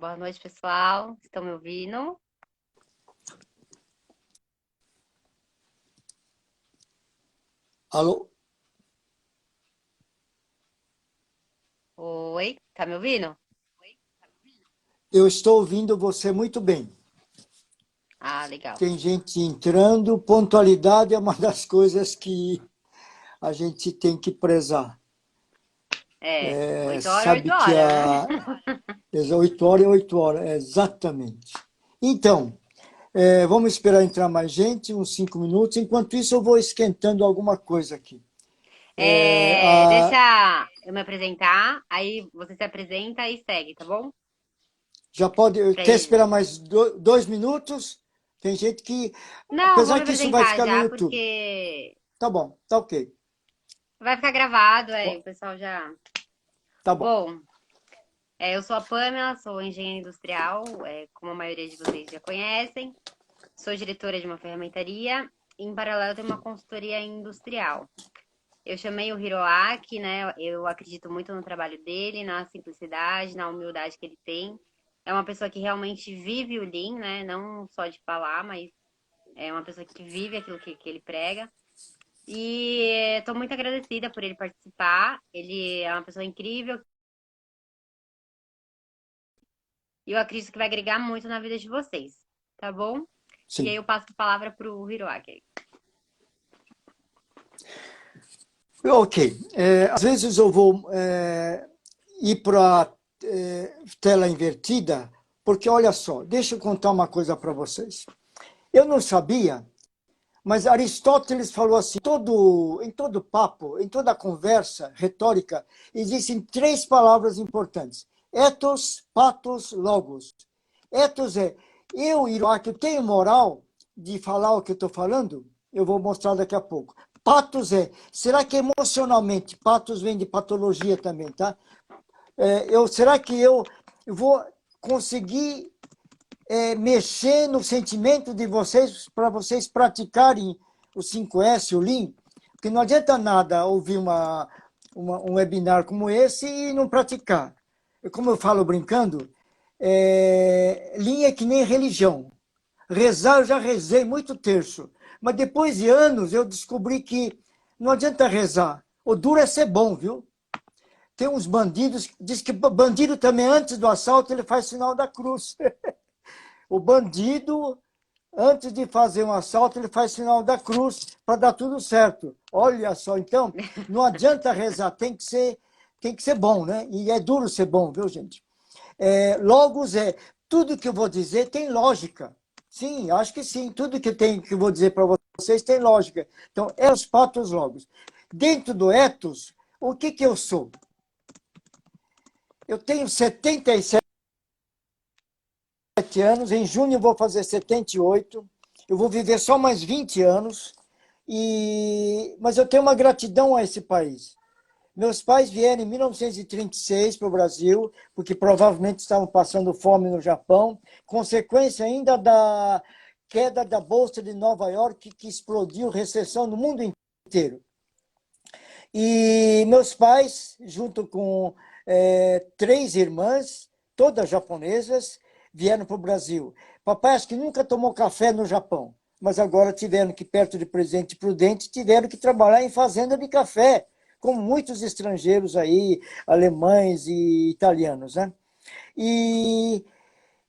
Boa noite, pessoal. Estão me ouvindo? Alô? Oi, tá me ouvindo? Eu estou ouvindo você muito bem. Ah, legal. Tem gente entrando, pontualidade é uma das coisas que a gente tem que prezar. É, 8 horas, Sabe 8 que horas, né? a 8 horas é 8 horas, exatamente. Então, vamos esperar entrar mais gente, uns 5 minutos. Enquanto isso, eu vou esquentando alguma coisa aqui. É, a- Deixa eu me apresentar, aí você se apresenta e segue, tá bom? Já pode. Pra Quer ele. esperar mais 2 minutos? Tem gente que, Não, vou apesar me que isso vai apresentar ficar no já, YouTube. porque Tá bom, tá ok. vai ficar gravado, o pessoal já. Tá bom. Bom, eu sou a Pamela, sou engenheira industrial, como a maioria de vocês já conhecem. Sou diretora de uma ferramentaria. Em paralelo, eu tenho uma consultoria industrial. Eu chamei o Hiroaki, né? Eu acredito muito no trabalho dele, na simplicidade, na humildade que ele tem. É uma pessoa que realmente vive o Lean, né? Não só de falar, mas é uma pessoa que vive aquilo que ele prega. E estou muito agradecida por ele participar. Ele é uma pessoa incrível e eu acredito que vai agregar muito na vida de vocês, tá bom? E aí Sim. eu passo a palavra para o Hiroaki. Ok. Às vezes eu vou ir para a tela invertida, porque olha só, deixa eu contar uma coisa para vocês. Eu não sabia, mas Aristóteles falou assim: em todo papo, em toda conversa retórica, existem três palavras importantes: ethos, pathos, logos. Ethos é eu, Hiroaki, eu tenho moral de falar o que eu estou falando? Eu vou mostrar daqui a pouco. Patos será que emocionalmente, patos vem de patologia também, tá? Será que eu vou conseguir mexer no sentimento de vocês para vocês praticarem o 5S, o Lean? Porque não adianta nada ouvir um webinar como esse e não praticar. Como eu falo brincando, Lean é que nem religião. Rezar, eu já rezei muito terço. Mas depois de anos, eu descobri que não adianta rezar. O duro é ser bom, viu? Tem uns bandidos, diz que bandido também, antes do assalto, ele faz sinal da cruz. O bandido, antes de fazer um assalto, ele faz sinal da cruz para dar tudo certo. Olha só, então, não adianta rezar, tem que ser bom, né? E é duro ser bom, viu, gente? Logos tudo que eu vou dizer tem lógica. Sim, acho que sim. Tudo que eu vou dizer para vocês tem lógica. Então, os patos logos. Dentro do ethos, o que eu sou? Eu tenho 77 anos, em junho eu vou fazer 78. Eu vou viver só mais 20 anos, mas eu tenho uma gratidão a esse país. Meus pais vieram em 1936 para o Brasil, porque provavelmente estavam passando fome no Japão, consequência ainda da queda da Bolsa de Nova York, que explodiu, recessão no mundo inteiro. E meus pais, junto com três irmãs, todas japonesas, vieram para o Brasil. Papai acho que nunca tomou café no Japão, mas agora tiveram que, perto de Presidente Prudente, tiveram que trabalhar em fazenda de café, como muitos estrangeiros aí, alemães e italianos, né? E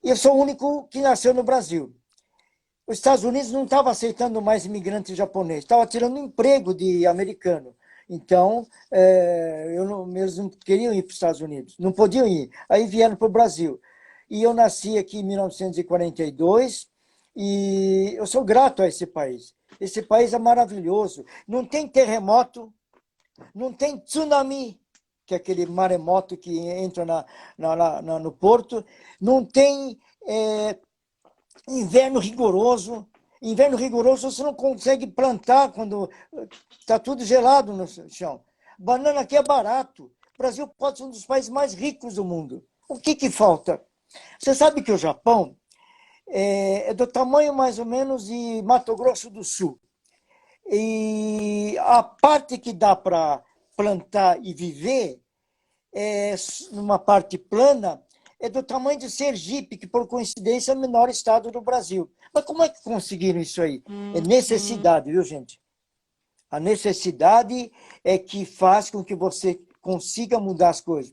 eu sou o único que nasceu no Brasil. Os Estados Unidos não estavam aceitando mais imigrante japonês, estava tirando emprego de americano. Então, eles não queriam ir para os Estados Unidos, não podiam ir. Aí vieram para o Brasil. E eu nasci aqui em 1942 e eu sou grato a esse país. Esse país é maravilhoso. Não tem terremoto, não tem tsunami, que é aquele maremoto que entra no porto, não tem inverno rigoroso. Inverno rigoroso você não consegue plantar quando está tudo gelado no chão. Banana aqui é barato. O Brasil pode ser um dos países mais ricos do mundo. O que falta? Você sabe que o Japão é do tamanho mais ou menos de Mato Grosso do Sul. E a parte que dá para plantar e viver, numa parte plana, é do tamanho de Sergipe, que por coincidência é o menor estado do Brasil. Mas como é que conseguiram isso aí? É necessidade, viu, gente? A necessidade é que faz com que você consiga mudar as coisas.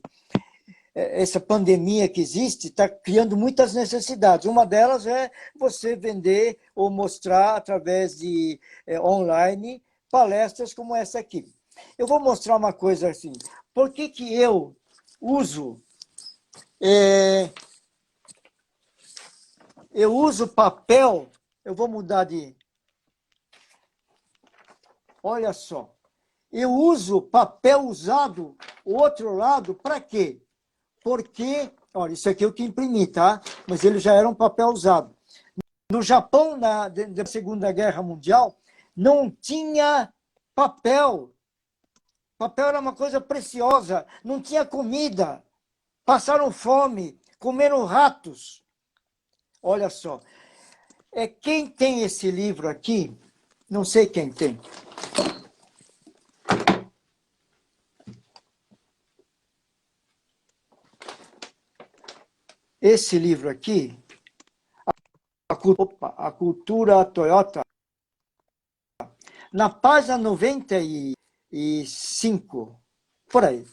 Essa pandemia que existe está criando muitas necessidades. Uma delas é você vender ou mostrar através de online palestras como essa aqui. Eu vou mostrar uma coisa assim. Por que que eu uso papel? Eu vou mudar de... Olha só. Eu uso papel usado, o outro lado, para quê? Porque, olha, isso aqui eu que imprimi, tá? Mas ele já era um papel usado. No Japão, na Segunda Guerra Mundial, não tinha papel. Papel era uma coisa preciosa, não tinha comida. Passaram fome, comeram ratos. Olha só. Quem tem esse livro aqui, não sei quem tem. Esse livro aqui, A Cultura Toyota, na página 95, por aí.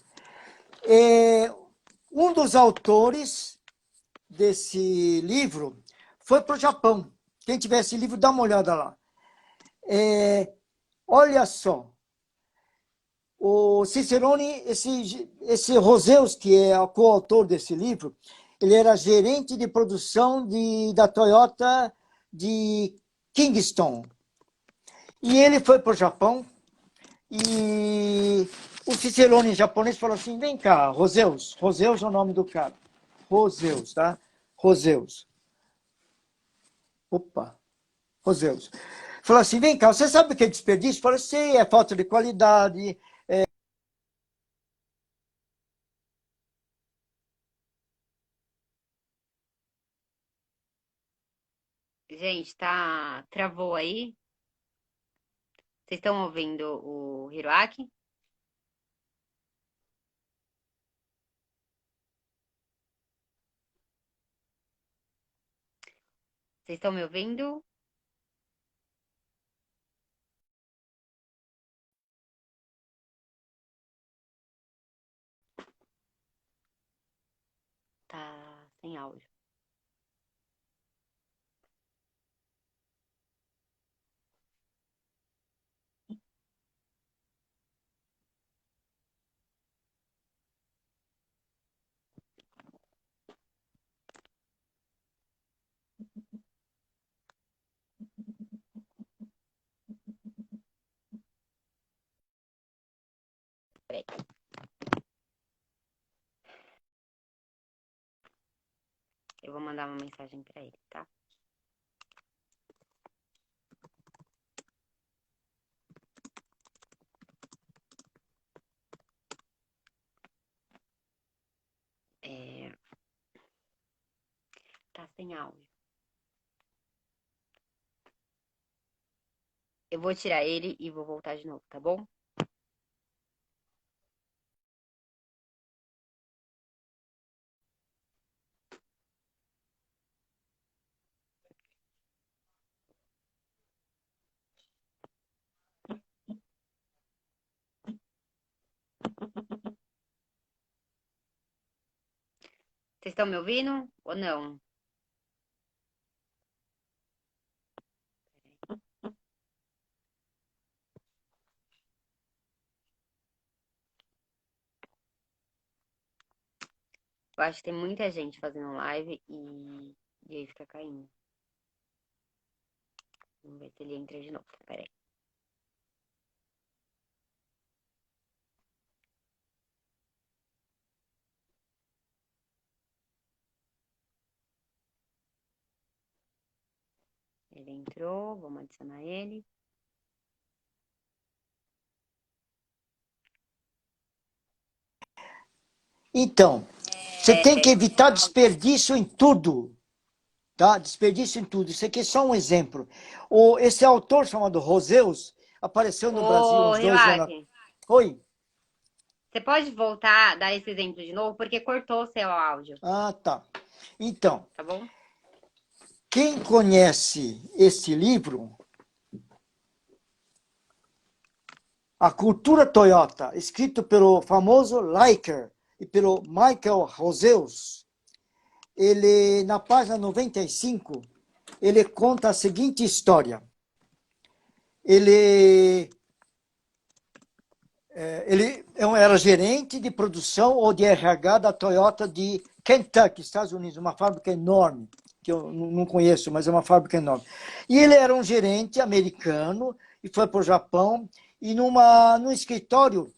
Um dos autores desse livro foi para o Japão. Quem tiver esse livro, dá uma olhada lá. Olha só, o Cicerone, esse Roseus, que é o coautor desse livro, ele era gerente de produção da Toyota de Kingston. E ele foi para o Japão e o Cicerone em japonês falou assim, vem cá, Roseus. Roseus é o nome do cara. Roseus, tá? Roseus. Opa, Roseus. Falou assim, vem cá, você sabe o que é desperdício? Falou assim, é falta de qualidade, Gente, tá... Travou aí? Vocês estão ouvindo o Hiroaki? Vocês estão me ouvindo? Tá sem áudio. Peraí. Eu vou mandar uma mensagem para ele, tá? Tá sem áudio. Eu vou tirar ele e vou voltar de novo, tá bom? Vocês estão me ouvindo ou não? Eu acho que tem muita gente fazendo live e aí fica caindo. Vamos ver se ele entra de novo. Peraí. Ele entrou, vamos adicionar ele. Então, você tem que evitar desperdício em tudo. Tá? Desperdício em tudo. Isso aqui é só um exemplo. Esse autor chamado Roseus apareceu no Brasil Ô, uns 2 anos. Hiroaki, Oi? Você pode voltar, dar esse exemplo de novo, porque cortou o seu áudio, Ah, tá. Então, tá bom? quem conhece esse livro, A Cultura Toyota, escrito pelo famoso Liker e pelo Michael Roseus, ele, na página 95, ele conta a seguinte história. Ele era gerente de produção ou de RH da Toyota de Kentucky, Estados Unidos, uma fábrica enorme, que eu não conheço, mas é uma fábrica enorme. E ele era um gerente americano e foi para o Japão, e num escritório,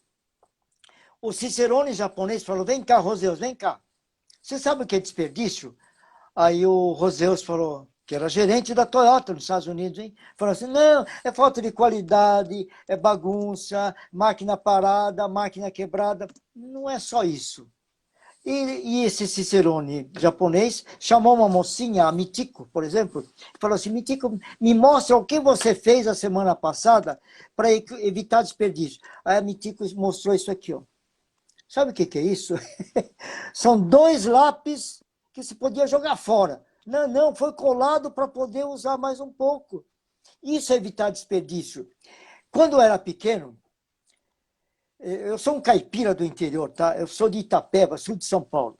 o Cicerone japonês falou, vem cá, Roseus, vem cá. Você sabe o que é desperdício? Aí o Roseus falou, que era gerente da Toyota nos Estados Unidos, hein? Falou assim, não, é falta de qualidade, é bagunça, máquina parada, máquina quebrada. Não é só isso. E esse Cicerone japonês chamou uma mocinha, a Mitiko, por exemplo, e falou assim, Mitiko, me mostra o que você fez a semana passada para evitar desperdício. Aí a Mitiko mostrou isso aqui, ó. Sabe o que é isso? São 2 lápis que se podia jogar fora. Não, não, foi colado para poder usar mais um pouco. Isso é evitar desperdício. Quando eu era pequeno, eu sou um caipira do interior, tá? Eu sou de Itapeva, sul de São Paulo.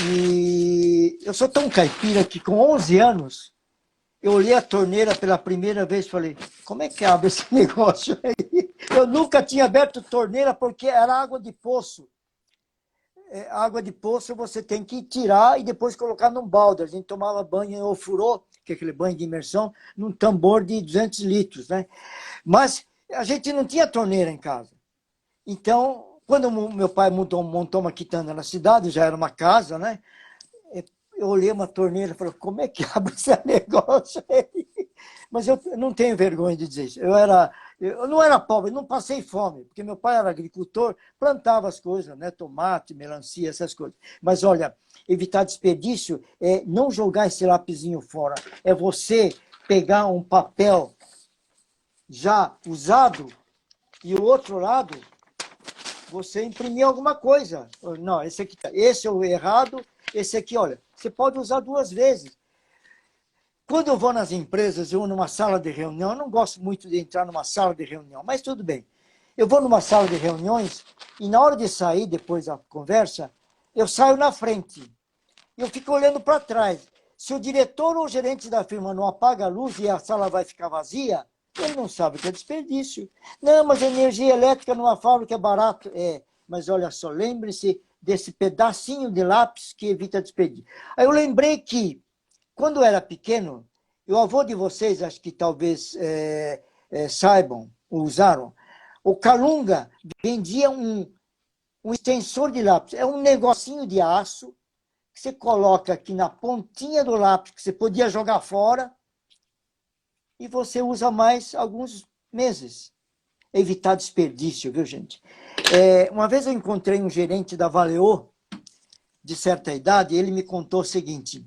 E eu sou tão caipira que com 11 anos, eu olhei a torneira pela primeira vez e falei, como é que abre esse negócio aí? Eu nunca tinha aberto torneira porque era água de poço. Água de poço você tem que tirar e depois colocar num balde. A gente tomava banho em ofurô, que é aquele banho de imersão, num tambor de 200 litros, né? Mas a gente não tinha torneira em casa. Então, quando meu pai montou uma quitanda na cidade, já era uma casa, né? Eu olhei uma torneira e falei, como é que abre esse negócio aí? Mas eu não tenho vergonha de dizer isso. Eu não era pobre, não passei fome, porque meu pai era agricultor, plantava as coisas, né? Tomate, melancia, essas coisas. Mas olha, evitar desperdício é não jogar esse lapisinho fora. É você pegar um papel já usado e o outro lado você imprimir alguma coisa. Não, esse é o errado, esse aqui, olha, você pode usar 2 vezes. Quando eu vou nas empresas, eu vou numa sala de reunião, eu não gosto muito de entrar numa sala de reunião, mas tudo bem. Eu vou numa sala de reuniões e na hora de sair, depois da conversa, eu saio na frente. Eu fico olhando para trás. Se o diretor ou o gerente da firma não apaga a luz e a sala vai ficar vazia, ele não sabe que é desperdício. Não, mas a energia elétrica numa fábrica é barato. É, mas olha só, lembre-se desse pedacinho de lápis que evita desperdício. Aí eu lembrei que quando eu era pequeno, o avô de vocês, acho que talvez saibam, usaram, o Calunga vendia um extensor de lápis. É um negocinho de aço que você coloca aqui na pontinha do lápis, que você podia jogar fora, e você usa mais alguns meses. Evitar desperdício, viu, gente? Uma vez eu encontrei um gerente da Valeo, de certa idade, e ele me contou o seguinte: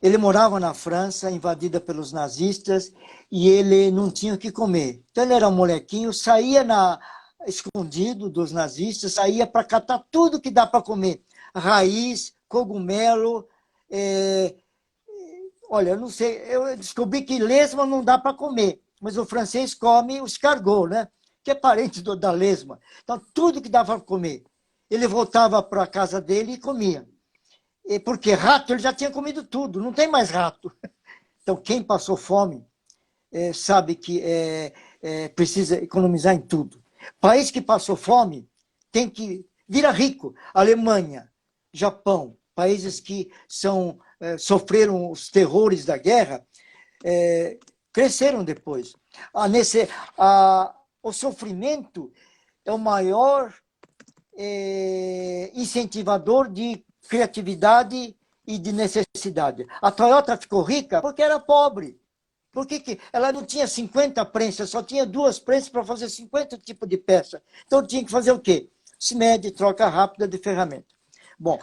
ele morava na França, invadida pelos nazistas, e ele não tinha o que comer. Então ele era um molequinho, saía escondido dos nazistas, saía para catar tudo que dá para comer. Raiz, cogumelo, olha, eu não sei, eu descobri que lesma não dá para comer, mas o francês come o escargot, né? Que é parente da lesma. Então, tudo que dava para comer. Ele voltava para a casa dele e comia. Porque rato, ele já tinha comido tudo, não tem mais rato. Então, quem passou fome sabe que precisa economizar em tudo. País que passou fome tem que virar rico. Alemanha, Japão, países que sofreram os terrores da guerra, cresceram depois. O sofrimento é o maior incentivador de criatividade e de necessidade. A Toyota ficou rica porque era pobre. Por que ela não tinha 50 prensas, só tinha 2 prensas para fazer 50 tipos de peça. Então tinha que fazer o quê? Se mede, troca rápida de ferramenta. Bom,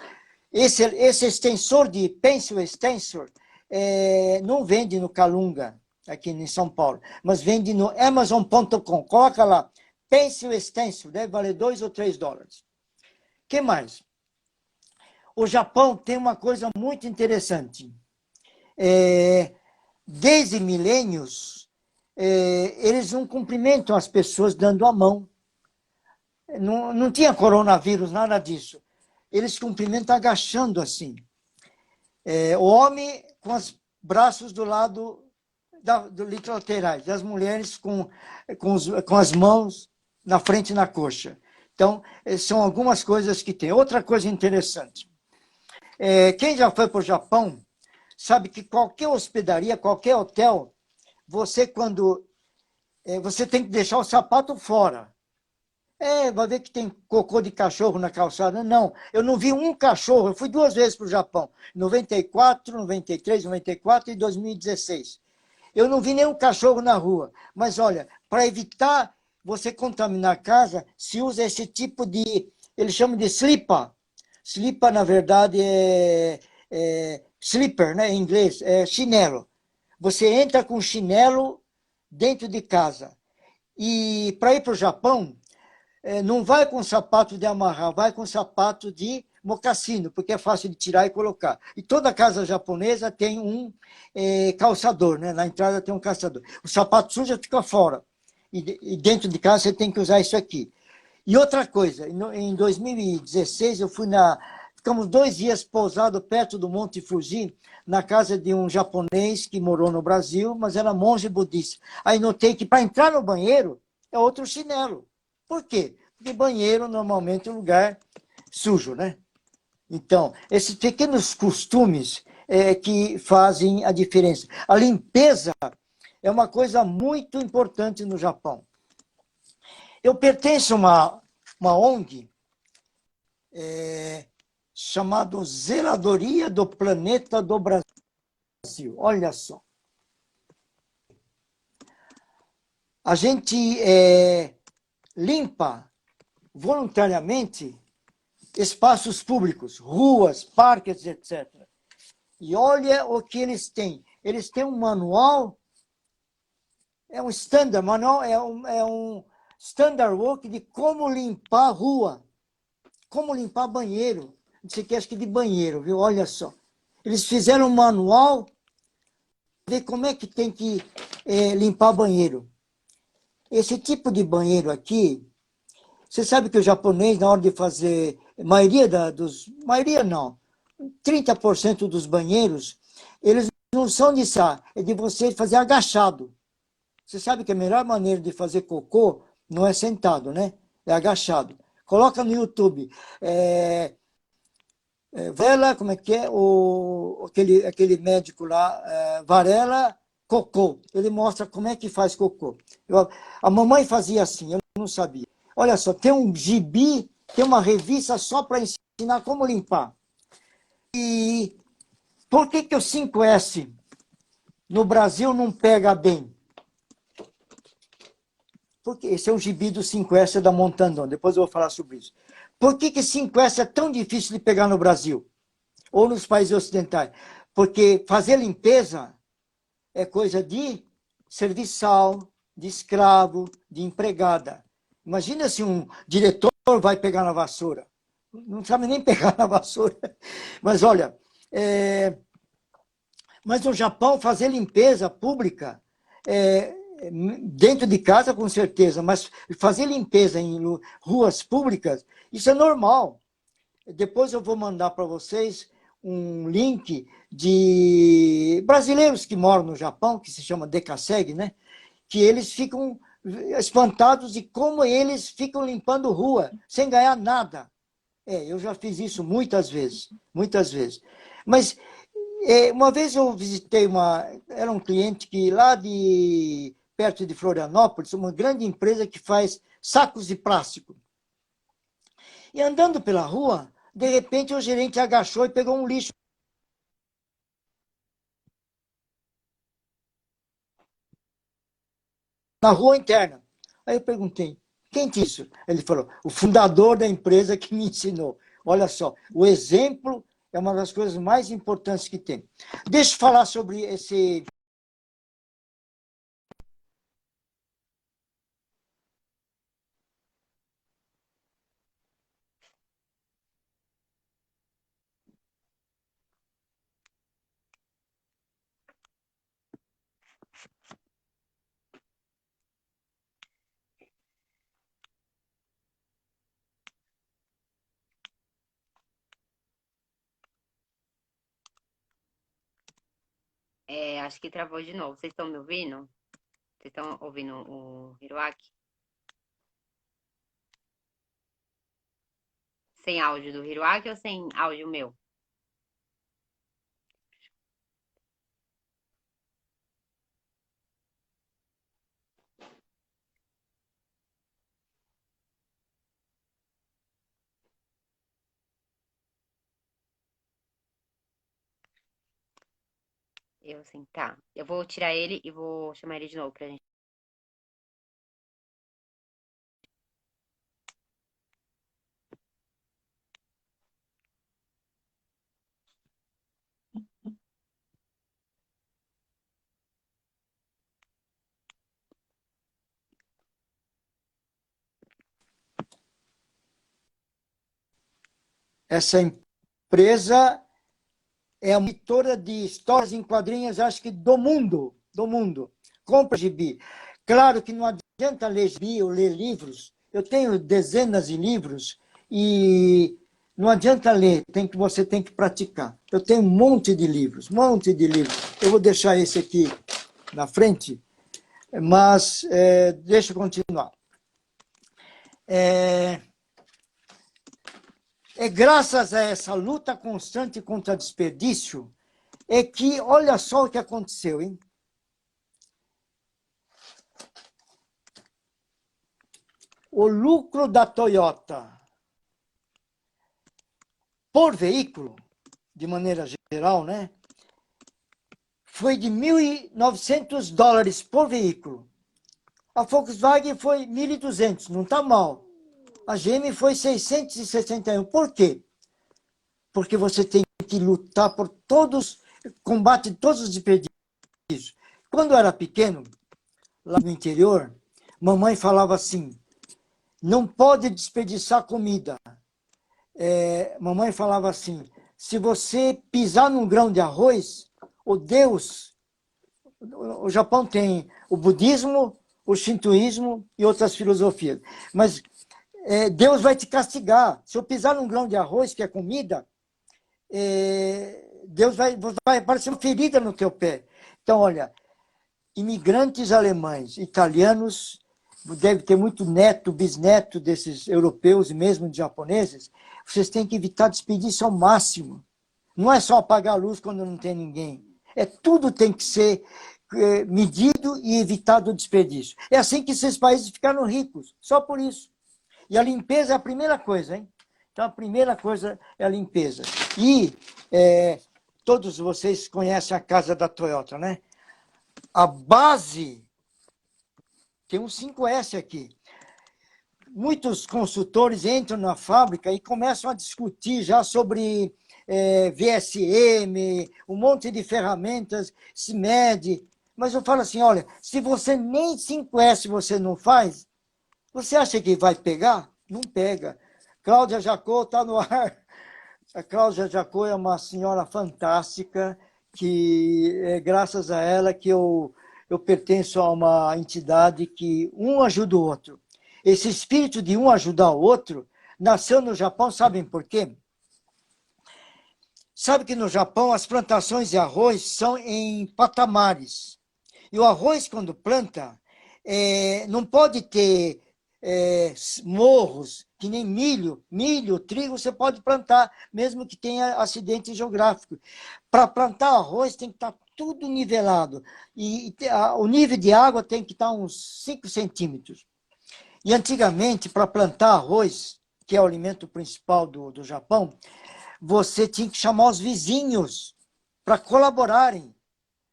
esse extensor de Pencil Extensor não vende no Calunga, aqui em São Paulo, mas vende no Amazon.com. Coloca lá, Pencil stencil, deve valer 2 ou 3 dólares. O que mais? O Japão tem uma coisa muito interessante. Desde milênios, eles não cumprimentam as pessoas dando a mão. Não tinha coronavírus, nada disso. Eles cumprimentam agachando assim. O homem com os braços do lado laterais, as mulheres com as mãos na frente e na coxa. Então, são algumas coisas que tem. Outra coisa interessante. Quem já foi para o Japão sabe que qualquer hospedaria, qualquer hotel, você tem que deixar o sapato fora. Vai ver que tem cocô de cachorro na calçada. Não, eu não vi um cachorro. Eu fui 2 vezes para o Japão, 94, 93, 94 e 2016. Eu não vi nenhum cachorro na rua. Mas, olha, para evitar você contaminar a casa, se usa esse tipo de... Eles chamam de slipa. Slipa, na verdade, slipper, né, em inglês, é chinelo. Você entra com chinelo dentro de casa. E para ir para o Japão, não vai com sapato de amarrar, vai com sapato de mocassino, porque é fácil de tirar e colocar. E toda casa japonesa tem um calçador, né? Na entrada tem um calçador. O sapato sujo fica fora. E dentro de casa você tem que usar isso aqui. E outra coisa, em 2016 ficamos 2 dias pousados perto do Monte Fuji, na casa de um japonês que morou no Brasil, mas era monge budista. Aí notei que para entrar no banheiro é outro chinelo. Por quê? Porque banheiro normalmente é um lugar sujo, né? Então, esses pequenos costumes que fazem a diferença. A limpeza é uma coisa muito importante no Japão. Eu pertenço a uma ONG chamada Zeladoria do Planeta do Brasil. Olha só. A gente limpa voluntariamente espaços públicos, ruas, parques, etc. E olha o que eles têm. Eles têm um manual, um standard, manual é um standard work de como limpar a rua, como limpar banheiro. Não sei o que, acho que de banheiro, viu? Olha só. Eles fizeram um manual de como é que tem que limpar banheiro. Esse tipo de banheiro aqui, você sabe que o japonês, na hora de fazer, maioria não, 30% dos banheiros, eles não são de é de você fazer agachado. Você sabe que a melhor maneira de fazer cocô não é sentado, né? É agachado. Coloca no YouTube. Varela, como é que é? Aquele médico lá, Varela Cocô. Ele mostra como é que faz cocô. A mamãe fazia assim, eu não sabia. Olha só, tem um gibi, tem uma revista só para ensinar como limpar. E por que o 5S no Brasil não pega bem? Porque esse é um gibi do 5S da Montandon, depois eu vou falar sobre isso. Por que 5S é tão difícil de pegar no Brasil? Ou nos países ocidentais? Porque fazer limpeza é coisa de serviçal, de escravo, de empregada. Imagina se um diretor vai pegar na vassoura. Não sabe nem pegar na vassoura. Mas olha, mas no Japão fazer limpeza pública, dentro de casa com certeza, mas fazer limpeza em ruas públicas, isso é normal. Depois eu vou mandar para vocês um link de brasileiros que moram no Japão, que se chama Decaseg, né? Que eles ficam espantados de como eles ficam limpando rua, sem ganhar nada. Eu já fiz isso muitas vezes, muitas vezes. Mas uma vez eu visitei era um cliente que lá perto de Florianópolis, uma grande empresa que faz sacos de plástico. E andando pela rua, de repente o gerente agachou e pegou um lixo na rua interna. Aí eu perguntei, quem disse isso? Ele falou, o fundador da empresa que me ensinou. Olha só, o exemplo é uma das coisas mais importantes que tem. Deixa eu falar sobre esse... Acho que travou de novo. Vocês estão me ouvindo? Vocês estão ouvindo o Hiroaki? Sem áudio do Hiroaki ou sem áudio meu? Eu sim, tá. Eu vou tirar ele e vou chamar ele de novo pra gente. Essa empresa é a editora de histórias em quadrinhos, acho que do mundo, do mundo. Compra gibi. Claro que não adianta ler gibi ou ler livros. Eu tenho dezenas de livros e não adianta ler, você tem que praticar. Eu tenho um monte de livros, um monte de livros. Eu vou deixar esse aqui na frente, mas deixa eu continuar. É graças a essa luta constante contra desperdício é que, olha só o que aconteceu, hein? O lucro da Toyota por veículo, de maneira geral, né, foi de $1.900 por veículo. A Volkswagen foi 1.200, não está mal. A GM foi 661. Por quê? Porque você tem que lutar por todos, combate todos os desperdícios. Quando eu era pequeno, lá no interior, mamãe falava assim, não pode desperdiçar comida. Mamãe falava assim, se você pisar num grão de arroz, o Japão tem o budismo, o shintoísmo e outras filosofias, mas Deus vai te castigar. Se eu pisar num grão de arroz, que é comida, Deus vai aparecer uma ferida no teu pé. Então, olha, imigrantes alemães, italianos, deve ter muito neto, bisneto desses europeus e mesmo de japoneses, vocês têm que evitar desperdício ao máximo. Não é só apagar a luz quando não tem ninguém. Tudo tem que ser medido e evitado o desperdício. É assim que esses países ficaram ricos, só por isso. E a limpeza é a primeira coisa, hein? Então, a primeira coisa é a limpeza. E todos vocês conhecem a casa da Toyota, né? A base, tem um 5S aqui. Muitos consultores entram na fábrica e começam a discutir já sobre VSM, um monte de ferramentas, se mede. Mas eu falo assim, olha, se você nem 5S você não faz, você acha que vai pegar? Não pega. Cláudia Jacô está no ar. A Cláudia Jacô é uma senhora fantástica, que é graças a ela que eu pertenço a uma entidade que um ajuda o outro. Esse espírito de um ajudar o outro nasceu no Japão, sabem por quê? Sabe que no Japão as plantações de arroz são em patamares. E o arroz, quando planta, não pode ter morros, que nem milho, trigo você pode plantar, mesmo que tenha acidente geográfico. Para plantar arroz tem que estar tudo nivelado, e o nível de água tem que estar uns 5 centímetros. E antigamente, para plantar arroz, que é o alimento principal do Japão, você tinha que chamar os vizinhos para colaborarem.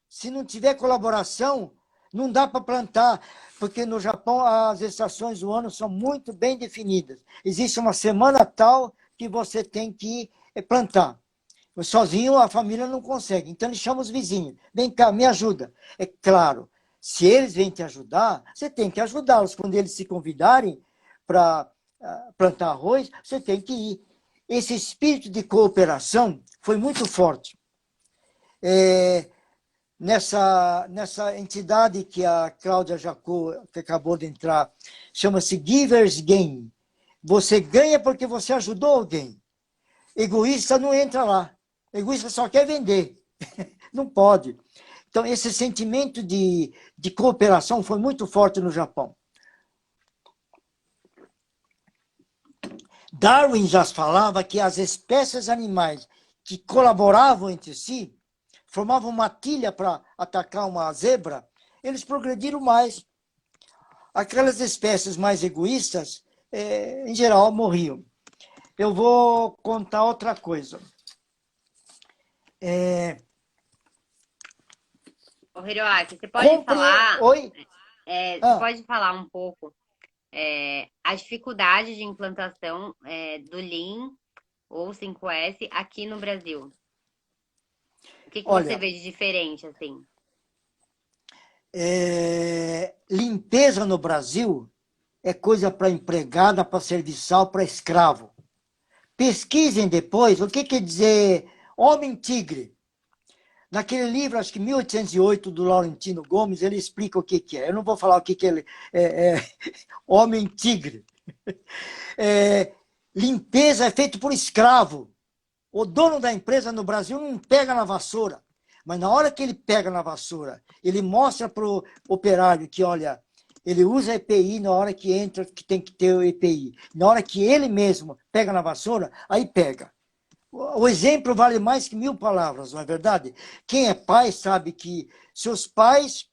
Se não tiver colaboração, não dá para plantar, porque no Japão as estações do ano são muito bem definidas. Existe uma semana tal que você tem que plantar. Sozinho a família não consegue, então ele chama os vizinhos. Vem cá, me ajuda. É claro, se eles vêm te ajudar, você tem que ajudá-los. Quando eles se convidarem para plantar arroz, você tem que ir. Esse espírito de cooperação foi muito forte. Nessa entidade que a Cláudia Jacô, que acabou de entrar, chama-se Givers Gain. Você ganha porque você ajudou alguém. Egoísta não entra lá. Egoísta só quer vender. Não pode. Então, esse sentimento de cooperação foi muito forte no Japão. Darwin já falava que as espécies animais que colaboravam entre si, formavam uma tilha para atacar uma zebra, eles progrediram mais. Aquelas espécies mais egoístas, em geral, morriam. Eu vou contar outra coisa. Ô, Hiroaki, você pode falar, Oi? você pode falar um pouco a dificuldade de implantação do Lean ou 5S aqui no Brasil? O que você Olha, vê de diferente, assim? limpeza no Brasil é coisa para empregada, para serviçal, para escravo. Pesquisem depois o que quer dizer homem-tigre. Naquele livro, acho que 1808, do Laurentino Gomes, ele explica o que é. Eu não vou falar o que é homem-tigre. Limpeza é feito por escravo. O dono da empresa no Brasil não pega na vassoura. Mas na hora que ele pega na vassoura, ele mostra para o operário que, olha, ele usa EPI na hora que entra, que tem que ter o EPI. Na hora que ele mesmo pega na vassoura, aí pega. O exemplo vale mais que 1000 palavras, não é verdade? Quem é pai sabe que seus pais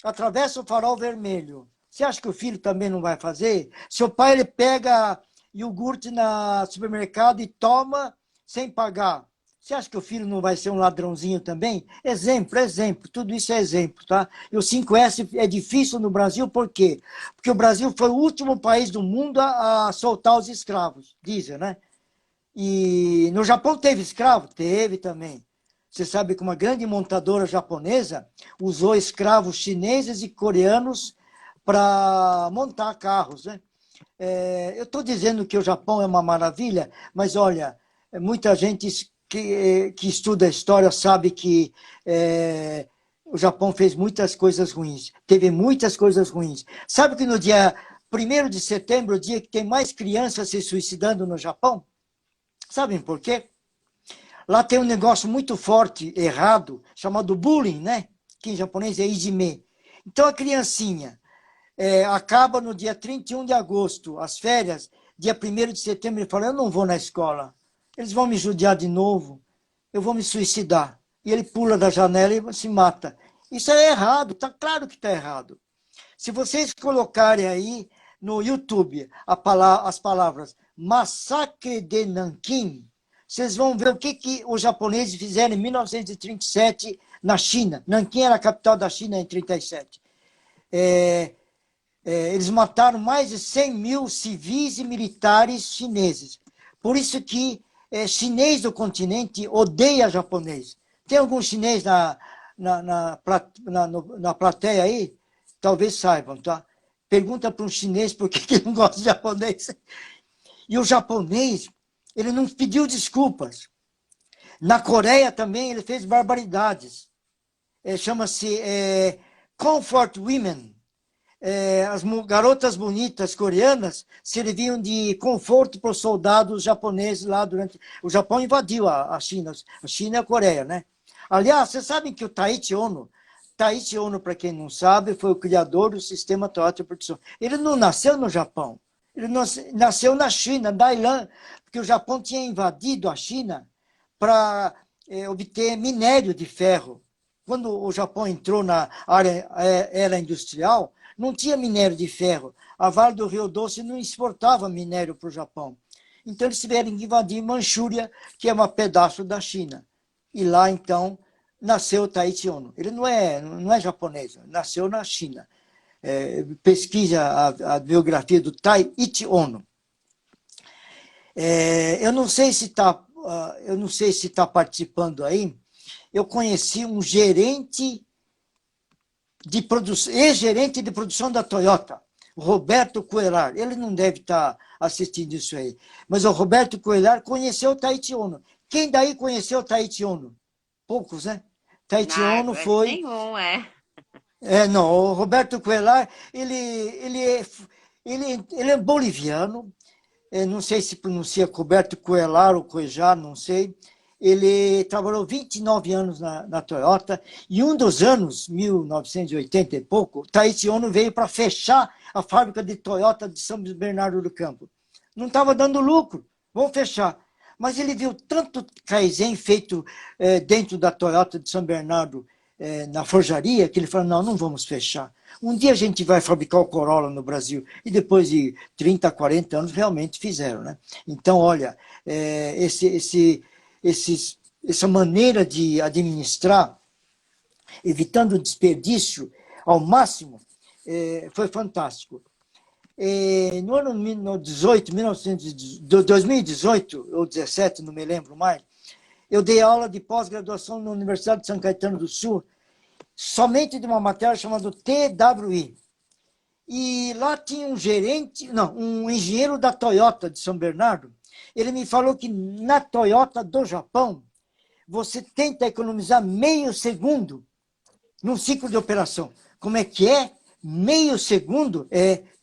atravessam o farol vermelho. Você acha que o filho também não vai fazer? Seu pai ele pega iogurte no supermercado e toma sem pagar. Você acha que o filho não vai ser um ladrãozinho também? Exemplo, tudo isso é exemplo, tá? E o 5S é difícil no Brasil, por quê? Porque o Brasil foi o último país do mundo a soltar os escravos, dizem, né? E no Japão teve escravo? Teve também. Você sabe que uma grande montadora japonesa usou escravos chineses e coreanos para montar carros, né? Eu estou dizendo que o Japão é uma maravilha, mas olha, muita gente que estuda a história sabe que o Japão fez muitas coisas ruins, teve muitas coisas ruins. Sabe que no dia 1º de setembro, o dia que tem mais crianças se suicidando no Japão? Sabem por quê? Lá tem um negócio muito forte, errado, chamado bullying, né? Que em japonês é ijime. Então a criancinha acaba no dia 31 de agosto, as férias, dia 1º de setembro, ele fala, eu não vou na escola, eles vão me judiar de novo, eu vou me suicidar. E ele pula da janela e se mata. Isso é errado, tá claro que está errado. Se vocês colocarem aí no YouTube as palavras Massacre de Nanquim, vocês vão ver o que os japoneses fizeram em 1937 na China. Nanquim era a capital da China em 1937. Eles mataram mais de 100 mil civis e militares chineses. Por isso que chinês do continente odeia japonês. Tem algum chinês na plateia aí? Talvez saibam, tá? Pergunta para um chinês por que ele não gosta de japonês. E o japonês, ele não pediu desculpas. Na Coreia também ele fez barbaridades. Chama-se Comfort Women. As garotas bonitas coreanas serviam de conforto para os soldados japoneses lá durante... O Japão invadiu a China. A China e a Coreia, né? Aliás, vocês sabem que o Taiichi Ono, para quem não sabe, foi o criador do sistema Toyota de produção. Ele não nasceu no Japão. Ele nasceu na China, Dailan, porque o Japão tinha invadido a China para obter minério de ferro. Quando o Japão entrou na era industrial, não tinha minério de ferro. A Vale do Rio Doce não exportava minério para o Japão. Então eles tiveram que invadir Manchúria, que é um pedaço da China. E lá, então, nasceu o Taiichi Ono. Ele não é japonês, nasceu na China. Pesquisa a biografia do Taiichi Ono. Eu não sei se está participando aí. Eu conheci um gerente de produção, ex-gerente de produção da Toyota, Roberto Coelar. Ele não deve estar assistindo isso aí. Mas o Roberto Coelar conheceu o Taiichi Ono. Quem daí conheceu o Taiichi Ono? Poucos, né? Taiichi Ono foi... Nenhum, não, o Roberto Coelar, ele é boliviano, não sei se pronuncia Roberto Coelar ou Cuejar, não sei. Ele trabalhou 29 anos na Toyota, e um dos anos, 1980 e pouco, Taiichi Ohno veio para fechar a fábrica de Toyota de São Bernardo do Campo. Não estava dando lucro, vamos fechar. Mas ele viu tanto Kaizen feito dentro da Toyota de São Bernardo, na forjaria, que ele falou, não vamos fechar. Um dia a gente vai fabricar o Corolla no Brasil. E depois de 30, 40 anos, realmente fizeram, né? Então, olha, essa maneira de administrar, evitando o desperdício ao máximo, foi fantástico. No ano 2018 ou 2017, não me lembro mais, eu dei aula de pós-graduação na Universidade de São Caetano do Sul, somente de uma matéria chamada TWI. E lá tinha um engenheiro da Toyota de São Bernardo. Ele me falou que na Toyota do Japão, você tenta economizar meio segundo num ciclo de operação. Como é que é? Meio segundo?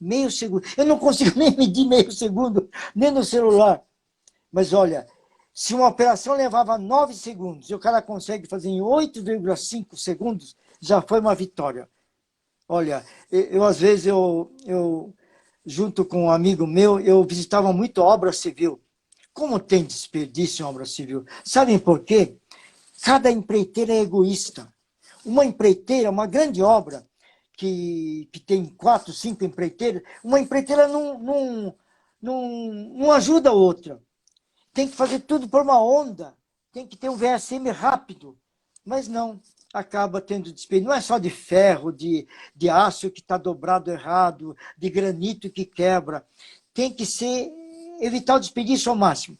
Meio segundo. Eu não consigo nem medir meio segundo, nem no celular. Mas olha, se uma operação levava 9 segundos e o cara consegue fazer em 8,5 segundos, já foi uma vitória. Olha, às vezes, junto com um amigo meu, eu visitava muito obra civil. Como tem desperdício em obra civil? Sabem por quê? Cada empreiteira é egoísta. Uma empreiteira, uma grande obra, que tem 4, 5 empreiteiras, uma empreiteira não ajuda a outra. Tem que fazer tudo por uma onda, tem que ter um VSM rápido, mas não, acaba tendo desperdício. Não é só de ferro, de aço que está dobrado errado, de granito que quebra. Tem que evitar o desperdício ao máximo.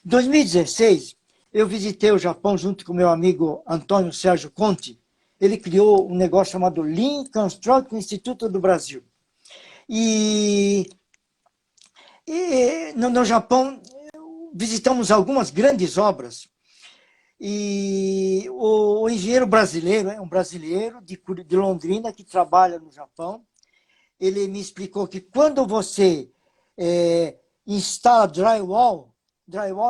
Em 2016, eu visitei o Japão junto com meu amigo Antônio Sérgio Conte. Ele criou um negócio chamado Lean Construction Instituto do Brasil. E no Japão, visitamos algumas grandes obras, e o engenheiro brasileiro, um brasileiro de Londrina, que trabalha no Japão, ele me explicou que quando você instala drywall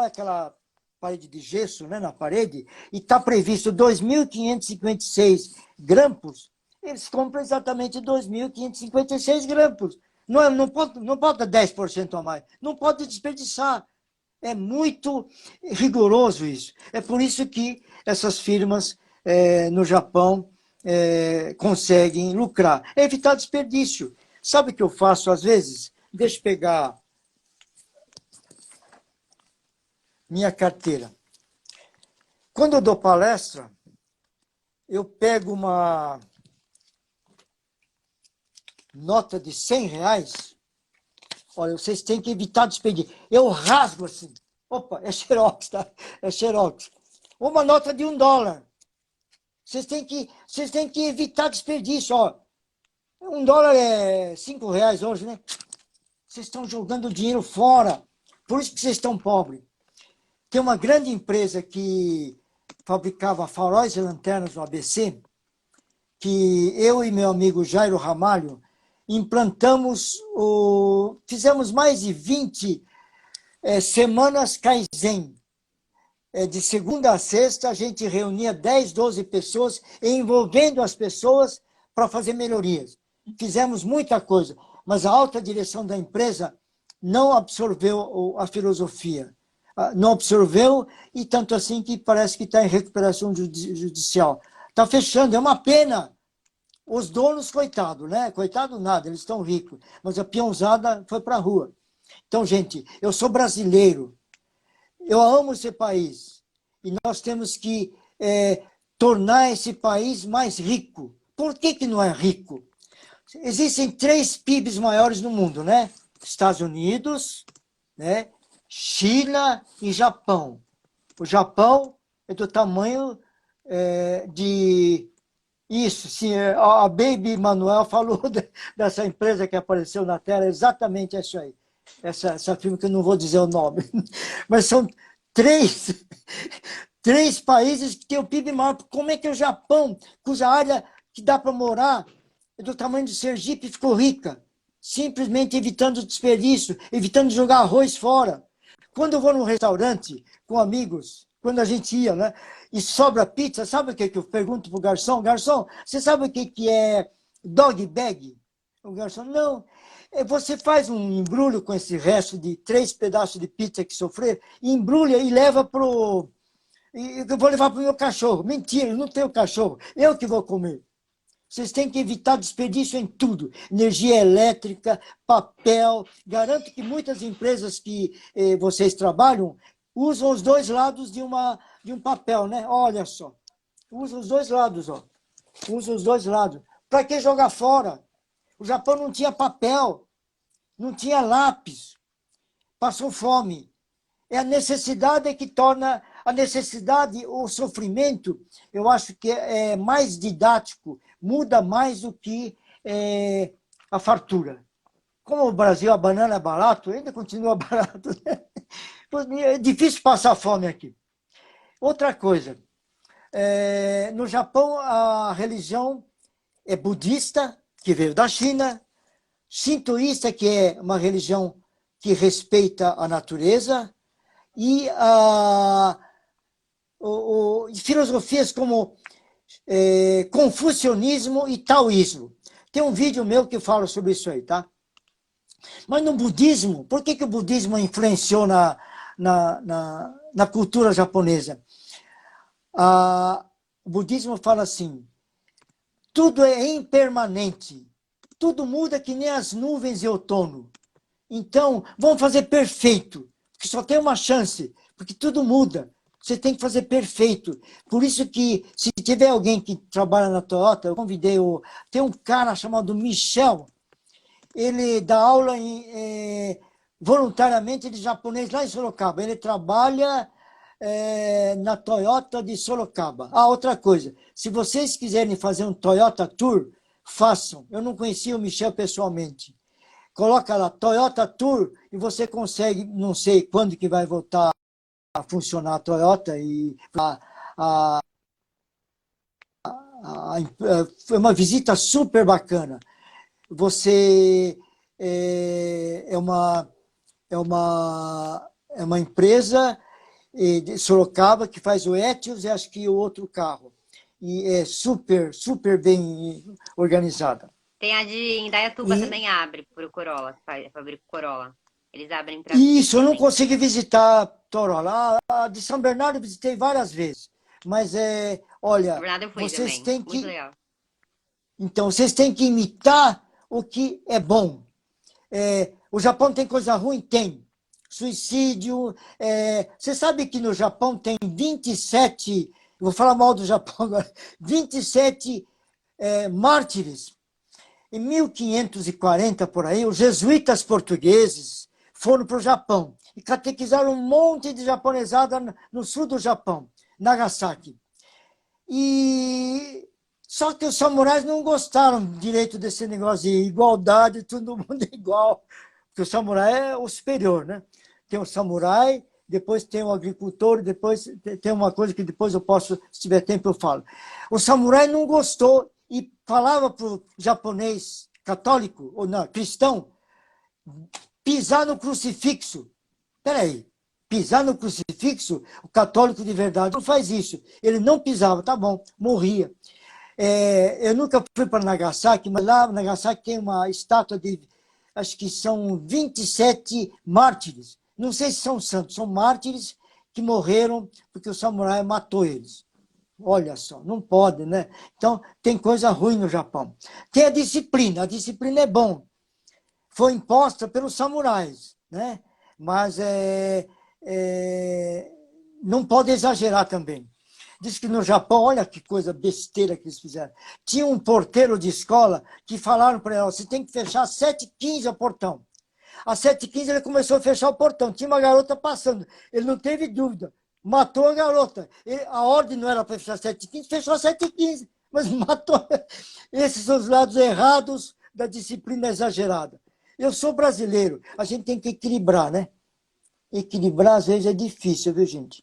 é aquela parede de gesso, né, na parede, e está previsto 2.556 grampos, eles compram exatamente 2.556 grampos. Não pode dar 10% a mais, não pode desperdiçar. É muito rigoroso isso. É por isso que essas firmas no Japão conseguem lucrar. É evitar desperdício. Sabe o que eu faço às vezes? Deixa eu pegar minha carteira. Quando eu dou palestra, eu pego uma nota de R$100. Olha, vocês têm que evitar desperdício. Eu rasgo assim. Opa, é xerox, tá? É xerox. Uma nota de $1. Vocês têm que evitar desperdício, ó. $1 é R$5 hoje, né? Vocês estão jogando dinheiro fora. Por isso que vocês estão pobres. Tem uma grande empresa que fabricava faróis e lanternas no ABC, que eu e meu amigo Jairo Ramalho implantamos, fizemos mais de 20 semanas Kaizen. De segunda a sexta, a gente reunia 10, 12 pessoas, envolvendo as pessoas para fazer melhorias. Fizemos muita coisa, mas a alta direção da empresa não absorveu a filosofia. Não absorveu, e tanto assim que parece que está em recuperação judicial. Está fechando, é uma pena. Os donos, coitado, né? Coitado nada, eles estão ricos. Mas a peãozada foi para a rua. Então, gente, eu sou brasileiro. Eu amo esse país. E nós temos que tornar esse país mais rico. Por que não é rico? Existem 3 PIBs maiores no mundo, né? Estados Unidos, né? China e Japão. O Japão é do tamanho de... Isso, sim, a Baby Manuel falou dessa empresa que apareceu na tela, exatamente isso aí. Essa firma que eu não vou dizer o nome. Mas são 3 países que têm o PIB maior. Como é que o Japão, cuja área que dá para morar é do tamanho de Sergipe, ficou rica? Simplesmente evitando o desperdício, evitando jogar arroz fora. Quando eu vou num restaurante com amigos quando a gente ia, né? E sobra pizza, sabe o que eu pergunto pro garçom? Garçom, você sabe o que é dog bag? O garçom, não. Você faz um embrulho com esse resto de 3 pedaços de pizza que sofrer, embrulha e leva pro... Eu vou levar pro meu cachorro. Mentira, eu não tenho cachorro. Eu que vou comer. Vocês têm que evitar desperdício em tudo. Energia elétrica, papel. Garanto que muitas empresas que vocês trabalham usam os dois lados de um papel, né? Olha só. Usa os dois lados, ó. Usa os dois lados. Para que jogar fora? O Japão não tinha papel, não tinha lápis. Passou fome. É a necessidade que torna a necessidade, o sofrimento, eu acho que é mais didático, muda mais do que a fartura. Como o Brasil, a banana é barato, ainda continua barato. Né? É difícil passar fome aqui. Outra coisa, no Japão a religião é budista, que veio da China, shintoísta, que é uma religião que respeita a natureza, e filosofias como confucionismo e taoísmo. Tem um vídeo meu que fala sobre isso aí, tá? Mas no budismo, por que o budismo influenciou na cultura japonesa? O budismo fala assim, tudo é impermanente, tudo muda que nem as nuvens de outono. Então, vamos fazer perfeito, porque só tem uma chance, porque tudo muda. Você tem que fazer perfeito. Por isso que, se tiver alguém que trabalha na Toyota, eu convidei tem um cara chamado Michel, ele dá aula voluntariamente de japonês lá em Sorocaba. Ele trabalha na Toyota de Sorocaba. Outra coisa, se vocês quiserem fazer um Toyota Tour, façam. Eu não conhecia o Michel pessoalmente. Coloca lá, Toyota Tour, e você consegue, não sei quando que vai voltar a funcionar a Toyota, e foi uma visita super bacana. Você é uma empresa de Sorocaba que faz o Etios e acho que o outro carro. E é super, super bem organizada. Tem a de Indaiatuba também abre para o Corolla, fabrica o Corolla. Eles abrem para Isso, eu não consegui visitar Torola. A de São Bernardo eu visitei várias vezes. Mas olha, eu fui vocês também. têm Muito que. legal. Então, vocês têm que imitar o que é bom. O Japão tem coisa ruim? Tem. Suicídio. Você sabe que no Japão tem 27, vou falar mal do Japão agora, 27 mártires. Em 1540, por aí, os jesuítas portugueses foram para o Japão e catequizaram um monte de japonesada no sul do Japão, Nagasaki. Só que os samurais não gostaram direito desse negócio de igualdade, todo mundo é igual. Porque o samurai é o superior, né? Tem o samurai, depois tem o agricultor, depois tem uma coisa que depois eu posso, se tiver tempo eu falo. O samurai não gostou e falava para o japonês católico, ou não, cristão, pisar no crucifixo. Espera aí, pisar no crucifixo, o católico de verdade não faz isso. Ele não pisava, tá bom, morria. Eu nunca fui para Nagasaki, mas lá Nagasaki tem uma estátua de, acho que são 27 mártires. Não sei se são santos, são mártires que morreram porque o samurai matou eles. Olha só, não pode, né? Então, tem coisa ruim no Japão. Tem a disciplina é bom. Foi imposta pelos samurais, né? Mas não pode exagerar também. Diz que no Japão, olha que coisa besteira que eles fizeram. Tinha um porteiro de escola que falaram para ele, você tem que fechar às 7h15 o portão. Às 7h15 ele começou a fechar o portão. Tinha uma garota passando. Ele não teve dúvida. Matou a garota. A ordem não era para fechar às 7h15, fechou às 7h15. Mas matou. Esses são os lados errados da disciplina exagerada. Eu sou brasileiro. A gente tem que equilibrar, né? Equilibrar, às vezes, é difícil, viu, gente?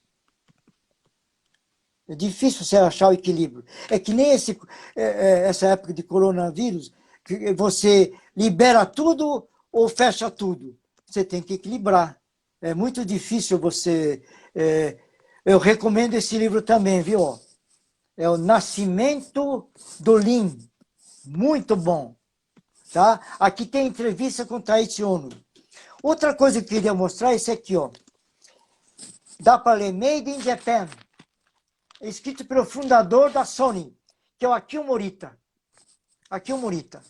É difícil você achar o equilíbrio. É que nem essa época de coronavírus, que você libera tudo ou fecha tudo. Você tem que equilibrar. É muito difícil você Eu recomendo esse livro também, viu? É O Nascimento do Lean. Muito bom. Tá? Aqui tem entrevista com Taiichi Ono. Outra coisa que eu queria mostrar é esse aqui, ó. Dá para ler Made in Japan. É escrito pelo fundador da Sony, que é o Akio Morita. Akio Morita.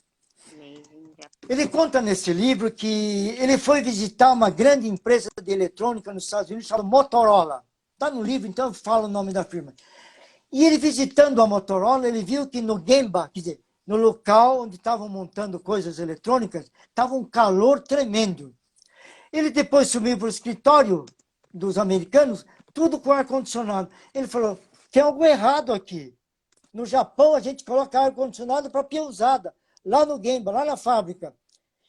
Ele conta nesse livro que ele foi visitar uma grande empresa de eletrônica nos Estados Unidos chamada Motorola. Está no livro, então eu falo o nome da firma. E ele visitando a Motorola, ele viu que no Gemba, quer dizer, no local onde estavam montando coisas eletrônicas, estava um calor tremendo. Ele depois subiu para o escritório dos americanos, tudo com ar-condicionado. Ele falou, tem algo errado aqui. No Japão, a gente coloca ar-condicionado para piezada, lá no Gemba, lá na fábrica.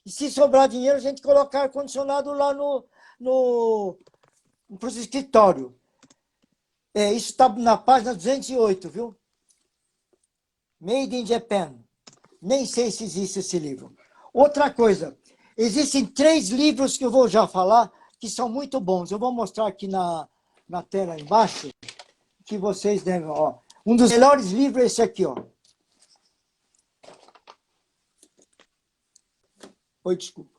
E se sobrar dinheiro, a gente coloca ar-condicionado lá no escritório. Isso está na página 208, viu? Made in Japan. Nem sei se existe esse livro. Outra coisa, existem 3 livros que eu vou já falar, que são muito bons. Eu vou mostrar aqui na tela embaixo, que vocês devem... Ó. Um dos melhores livros é esse aqui, ó. Oi, desculpa.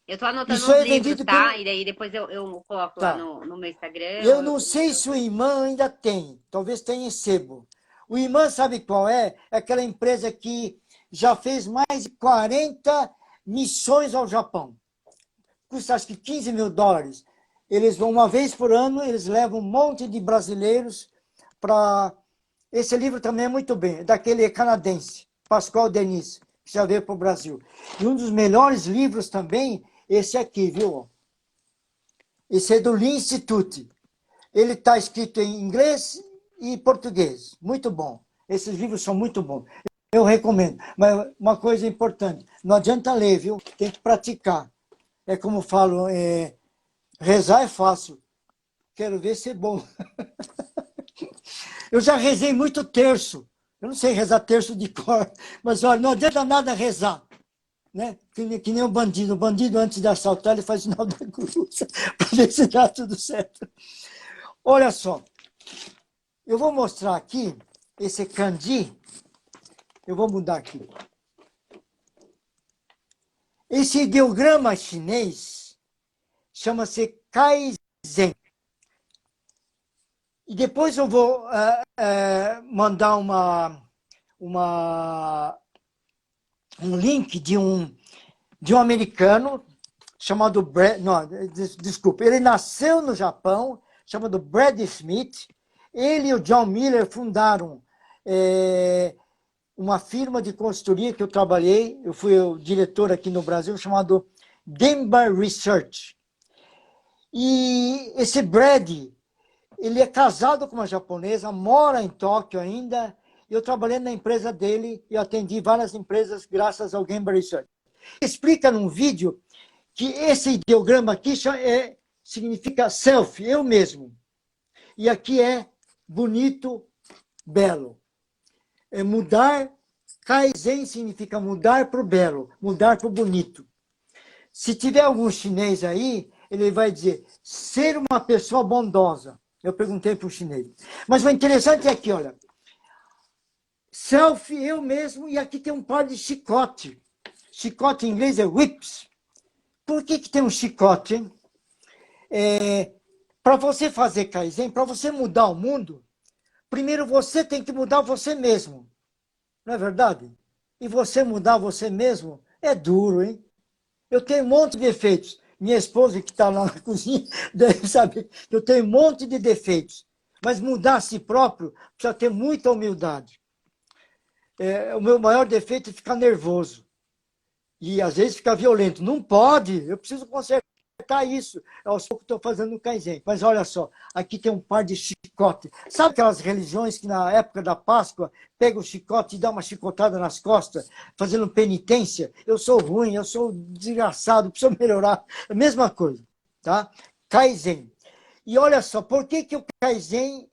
Eu tô anotando Isso os é livros, vendido tá? pelo... E daí depois eu coloco lá Tá. no meu Instagram. Eu não sei se o Imã ainda tem. Talvez tenha em sebo. O Imã, sabe qual é? É aquela empresa que já fez mais de 40 missões ao Japão. Custa acho que $15 mil. Eles vão uma vez por ano, eles levam um monte de brasileiros para... Esse livro também é muito bem, é daquele canadense, Pascoal Denis, que já veio para o Brasil. E um dos melhores livros também, esse aqui, viu? Esse é do Lean Institute. Ele está escrito em inglês e português. Muito bom. Esses livros são muito bons. Eu recomendo. Mas uma coisa importante, não adianta ler, viu? Tem que praticar. É como falo, rezar é fácil. Quero ver se é bom. Eu já rezei muito terço. Eu não sei rezar terço de cor, mas olha, não adianta nada rezar. Né? Que nem o bandido. O bandido, antes de assaltar, ele faz o sinal da cruz para ver se dá tudo certo. Olha só. Eu vou mostrar aqui esse kanji. Eu vou mudar aqui. Esse ideograma chinês chama-se Kaizen. E depois eu vou mandar um link de um americano chamado Brad... Não, desculpa. Ele nasceu no Japão, chamado Brad Smith. Ele e o John Miller fundaram uma firma de consultoria que eu trabalhei. Eu fui o diretor aqui no Brasil, chamado Gemba Research. E esse Brad... Ele é casado com uma japonesa, mora em Tóquio ainda. Eu trabalhei na empresa dele e atendi várias empresas graças ao Gemba Research. Ele explica num vídeo que esse ideograma aqui significa self, eu mesmo. E aqui é bonito, belo. É mudar, Kaizen significa mudar para o belo, mudar para o bonito. Se tiver algum chinês aí, ele vai dizer ser uma pessoa bondosa. Eu perguntei para o chinês. Mas o interessante é aqui, olha. Self, eu mesmo, e aqui tem um par de chicote. Chicote em inglês é whips. Por que tem um chicote, hein? Para você fazer Kaizen, para você mudar o mundo, primeiro você tem que mudar você mesmo. Não é verdade? E você mudar você mesmo é duro, hein? Eu tenho um monte de defeitos. Minha esposa, que está lá na cozinha, deve saber que eu tenho um monte de defeitos. Mas mudar a si próprio precisa ter muita humildade. O meu maior defeito é ficar nervoso. E, às vezes, ficar violento. Não pode, eu preciso consertar isso. É aos poucos que estou fazendo no Kaizen. Mas olha só, aqui tem um par de chicote. Sabe aquelas religiões que, na época da Páscoa, pega o chicote e dá uma chicotada nas costas, fazendo penitência? Eu sou ruim, eu sou desgraçado, preciso melhorar. É a mesma coisa, tá? Kaizen. E olha só, por que o Kaizen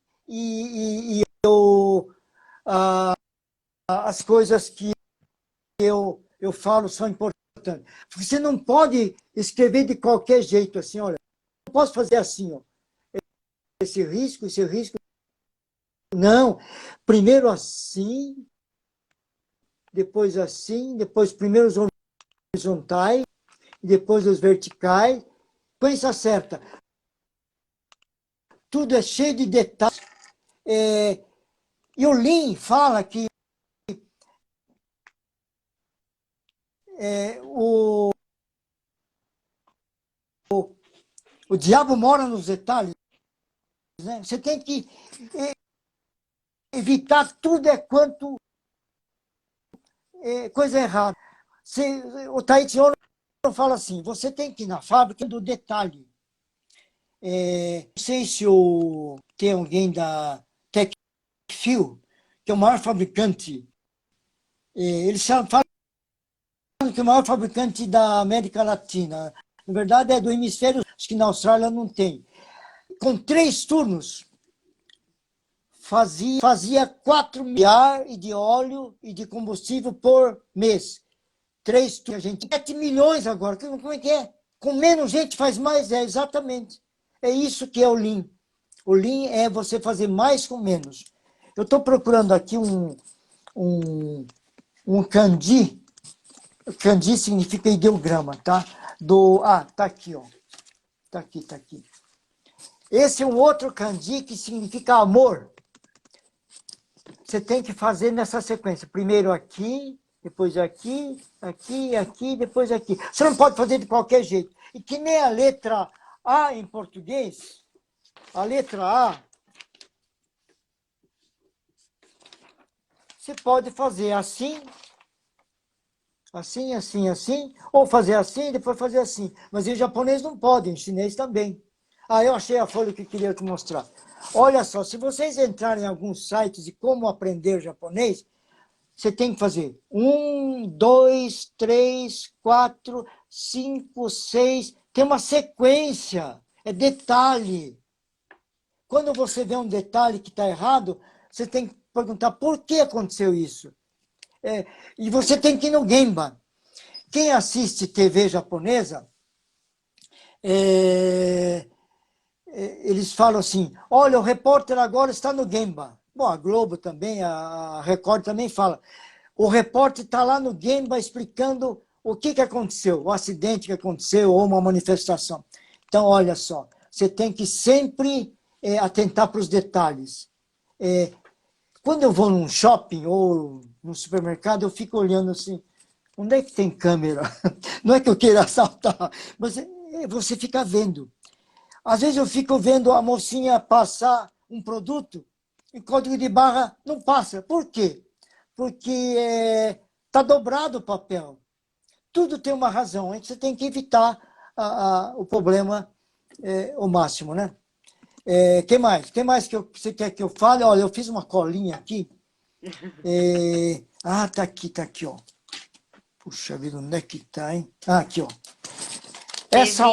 as coisas que eu falo são importantes? Você não pode escrever de qualquer jeito, assim, olha. Não posso fazer assim, ó. esse risco. Não, primeiro assim, depois primeiro os horizontais, depois os verticais. Pensa certa. Tudo é cheio de detalhes. E o Lean fala que o diabo mora nos detalhes. Né? Você tem que evitar tudo quanto coisa errada. O Taichi Ono fala assim, você tem que ir na fábrica do detalhe. Não sei se tem alguém da TechFil, que é o maior fabricante. Eles falam que é o maior fabricante da América Latina. Na verdade, é do hemisfério, acho que na Austrália não tem. Com 3 turnos, fazia 4 milhões e de óleo e de combustível por mês. 3 turnos, gente. 7 milhões agora. Como é que é? Com menos gente faz mais, exatamente. É isso que é o Lean. O Lean é você fazer mais com menos. Eu estou procurando aqui um kanji. Kanji significa ideograma, tá? Tá aqui, ó. Tá aqui. Esse é um outro kanji que significa amor. Você tem que fazer nessa sequência. Primeiro aqui, depois aqui, depois aqui. Você não pode fazer de qualquer jeito. E que nem a letra A em português, a letra A, você pode fazer assim, ou fazer assim e depois fazer assim. Mas em japonês não pode, em chinês também. Eu achei a folha que eu queria te mostrar. Olha só, se vocês entrarem em alguns sites de como aprender japonês, você tem que fazer 1, 2, 3, 4, 5, 6. Tem uma sequência, é detalhe. Quando você vê um detalhe que está errado, você tem que perguntar por que aconteceu isso. E você tem que ir no Gemba. Quem assiste TV japonesa, eles falam assim, olha, o repórter agora está no Gemba. Bom, a Globo também, a Record também fala. O repórter está lá no Gemba explicando o que aconteceu, o acidente que aconteceu ou uma manifestação. Então, olha só, você tem que sempre atentar para os detalhes. Quando eu vou num shopping ou num supermercado, eu fico olhando assim, onde é que tem câmera? Não é que eu queira assaltar, mas você fica vendo. Às vezes eu fico vendo a mocinha passar um produto e código de barra não passa. Por quê? Porque está dobrado o papel. Tudo tem uma razão. Você tem que evitar o problema ao máximo, né? Que mais? Que mais que você quer que eu fale? Olha, eu fiz uma colinha aqui. Tá aqui, ó. Puxa vida, onde é que tá, hein? Aqui, ó. Essa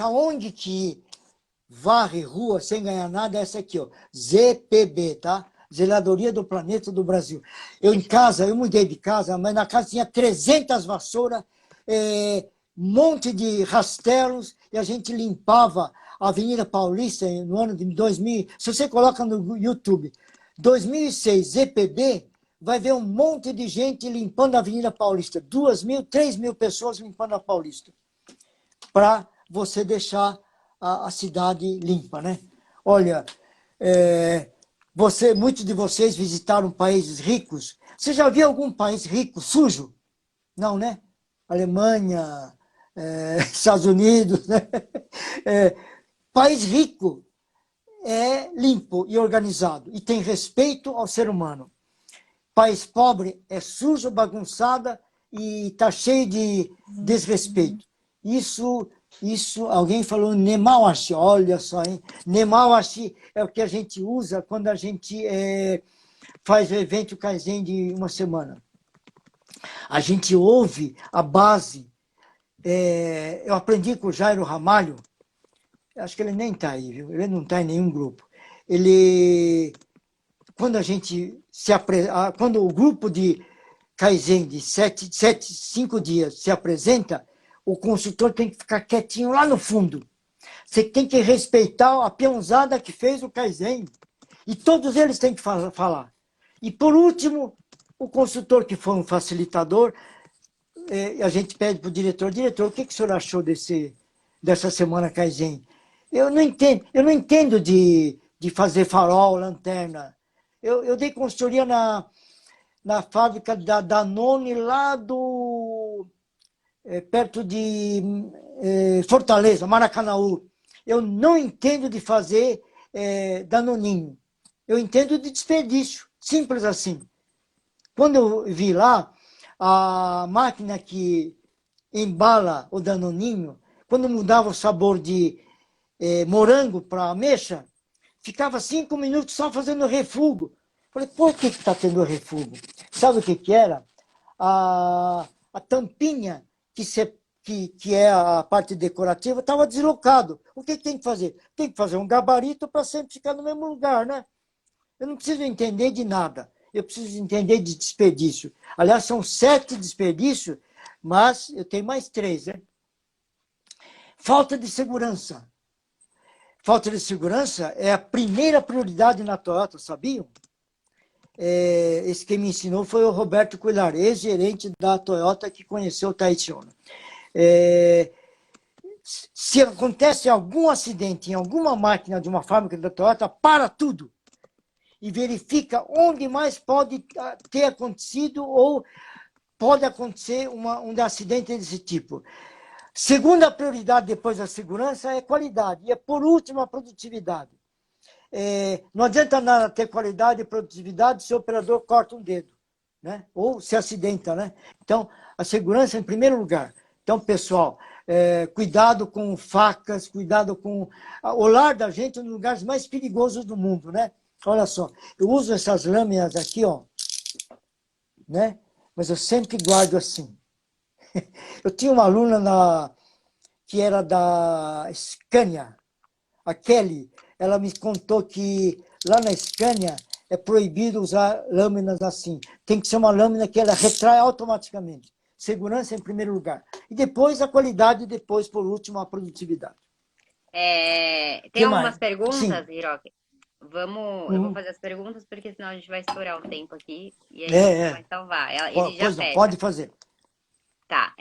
ONG que varre rua sem ganhar nada é essa aqui, ó. ZPB, tá? Zeladoria do Planeta do Brasil. Eu mudei de casa, mas na casa tinha 300 vassouras, monte de rastelos, e a gente limpava a Avenida Paulista no ano de 2000. Se você coloca no YouTube 2006 ZPB, vai ver um monte de gente limpando a Avenida Paulista. 2.000, 3.000 pessoas limpando a Paulista. Para você deixar a cidade limpa, né? Olha, muitos de vocês visitaram países ricos. Você já viu algum país rico, sujo? Não, né? Alemanha, Estados Unidos, né? País rico é limpo e organizado e tem respeito ao ser humano. País pobre é sujo, bagunçada e está cheio de desrespeito. Isso alguém falou nemawashi, olha só, hein? Nemawashi é o que a gente usa quando a gente faz o evento Kaizen de uma semana. A gente ouve a base. Eu aprendi com o Jairo Ramalho, acho que ele nem está aí, viu? Ele não está em nenhum grupo. Quando o grupo de Kaizen de 5 dias se apresenta, o consultor tem que ficar quietinho lá no fundo. Você tem que respeitar a peãozada que fez o Kaizen. E todos eles têm que falar. E, por último, o consultor, que foi um facilitador, a gente pede para o diretor, o que o senhor achou dessa semana Kaizen? Eu não entendo de fazer farol, lanterna. Eu dei consultoria na fábrica da Danone, lá perto de Fortaleza, Maracanaú. Eu não entendo de fazer danoninho. Eu entendo de desperdício, simples assim. Quando eu vi lá, a máquina que embala o danoninho, quando mudava o sabor de morango para ameixa, ficava 5 minutos só fazendo refugo. Falei, por que está tendo refugo? Sabe o que era? A tampinha, que é a parte decorativa, estava deslocado. O que tem que fazer? Tem que fazer um gabarito para sempre ficar no mesmo lugar, né? Eu não preciso entender de nada. Eu preciso entender de desperdício. Aliás, são 7 desperdícios, mas eu tenho mais 3, né? Falta de segurança. Falta de segurança é a primeira prioridade na Toyota, sabiam? Esse que me ensinou foi o Roberto Cuilar, ex-gerente da Toyota, que conheceu o Taiichi Ohno. Se acontece algum acidente em alguma máquina de uma fábrica da Toyota, para tudo e verifica onde mais pode ter acontecido ou pode acontecer um acidente desse tipo. Segunda prioridade depois da segurança é qualidade. E por último, a produtividade. Não adianta nada ter qualidade e produtividade se o operador corta um dedo, né? Ou se acidenta, né? Então, a segurança em primeiro lugar. Então, pessoal, cuidado com facas, cuidado com o lar da gente, um dos lugares mais perigosos do mundo, né? Olha só, eu uso essas lâminas aqui, ó, né? Mas eu sempre guardo assim. Eu tinha uma aluna que era da Scania, a Kelly. Ela me contou que lá na Scania é proibido usar lâminas assim. Tem que ser uma lâmina que ela retrai automaticamente. Segurança em primeiro lugar. E depois a qualidade, e depois, por último, a produtividade. Tem Que algumas mais? perguntas, Sim. Hiroki? Eu vou fazer as perguntas, porque senão a gente vai estourar o tempo aqui e a gente não vai salvar. Ele já Pois não, fecha. pode fazer. Tá,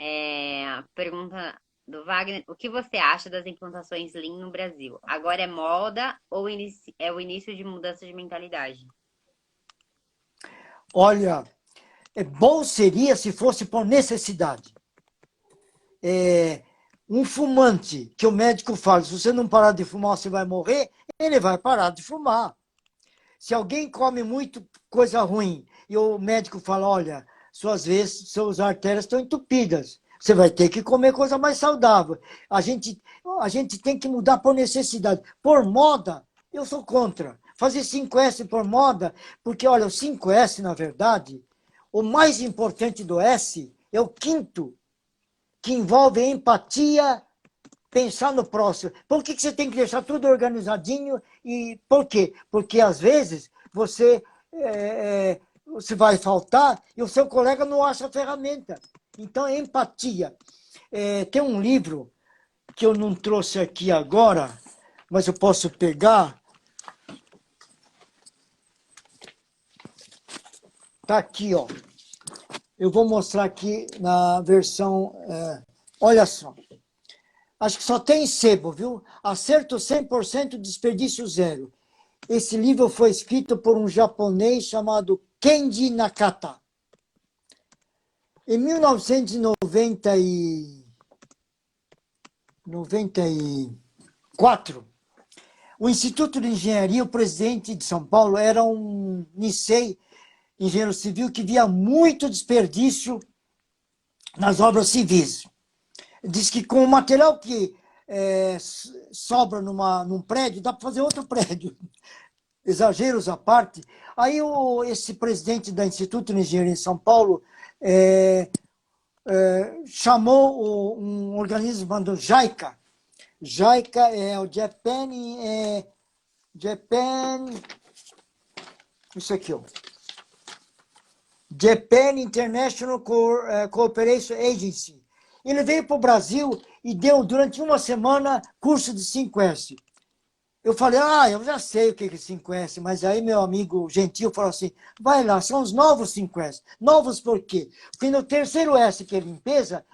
pergunta do Wagner. O que você acha das implantações Lean no Brasil? Agora é moda ou é o início de mudança de mentalidade? Olha, bom seria se fosse por necessidade. Um fumante, que o médico fala, se você não parar de fumar, você vai morrer, ele vai parar de fumar. Se alguém come muito coisa ruim e o médico fala, olha, suas artérias estão entupidas, você vai ter que comer coisa mais saudável. A gente tem que mudar por necessidade. Por moda, eu sou contra. Fazer 5S por moda, porque, olha, o 5S, na verdade, o mais importante do S é o quinto, que envolve empatia, pensar no próximo. Por que você tem que deixar tudo organizadinho? E por quê? Porque, às vezes, você vai faltar e o seu colega não acha a ferramenta. Então, é empatia. Tem um livro que eu não trouxe aqui agora, mas eu posso pegar. Está aqui, ó. Eu vou mostrar aqui na versão... olha só. Acho que só tem sebo, viu? Acerto 100%, desperdício zero. Esse livro foi escrito por um japonês chamado Kenji Nakata. Em 1994, o Instituto de Engenharia, o presidente de São Paulo, era um Nisei, engenheiro civil, que via muito desperdício nas obras civis. Diz que com o material que sobra num prédio, dá para fazer outro prédio. Exageros à parte. Aí esse presidente do Instituto de Engenharia em São Paulo chamou um organismo chamado JICA. JICA é o Japan, isso aqui, ó. Japan International Cooperation Agency. Ele veio para o Brasil e deu, durante uma semana, curso de 5S. Eu falei, eu já sei o que é 5S, mas aí meu amigo gentil falou assim, vai lá, são os novos 5S. Novos por quê? Porque no terceiro S, que é limpeza,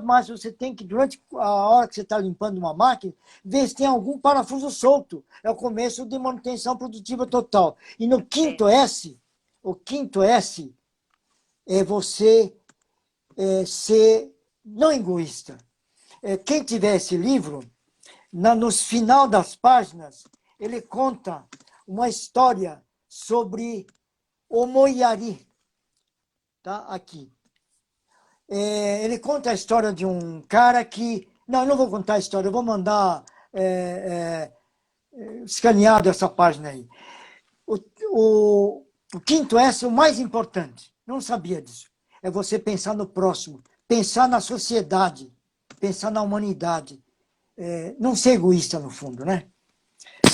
mas você tem que, durante a hora que você está limpando uma máquina, ver se tem algum parafuso solto. É o começo de manutenção produtiva total. E no quinto S, o quinto S é você ser não egoísta. Quem tiver esse livro, nos final das páginas, ele conta uma história sobre o Moiari. Tá? Aqui. Ele conta a história de um cara que... Não, eu não vou contar a história, eu vou mandar escaneado essa página aí. O quinto S é o mais importante. Não sabia disso. É você pensar no próximo, pensar na sociedade, pensar na humanidade. Não ser egoísta, no fundo, né?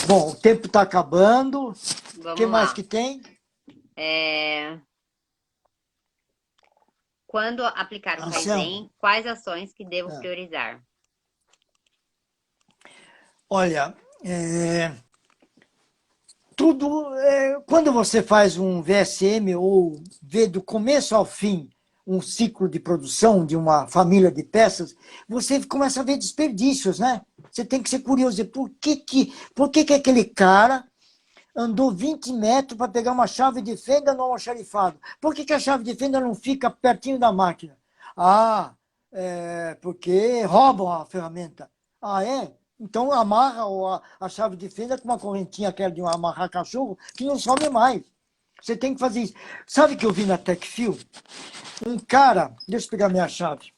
Bom, o tempo está acabando. O que mais que tem? Quando aplicar o Kaizen, quais ações que devo priorizar? Olha, quando você faz um VSM ou vê do começo ao fim um ciclo de produção de uma família de peças, você começa a ver desperdícios, né? Você tem que ser curioso. Por que aquele cara andou 20 metros para pegar uma chave de fenda no almoxarifado? Por que a chave de fenda não fica pertinho da máquina? Porque roubam a ferramenta. É? Então amarra a chave de fenda com uma correntinha aquela de amarrar cachorro que não some mais. Você tem que fazer isso. Sabe o que eu vi na Techfil? Um cara, deixa eu pegar minha chave.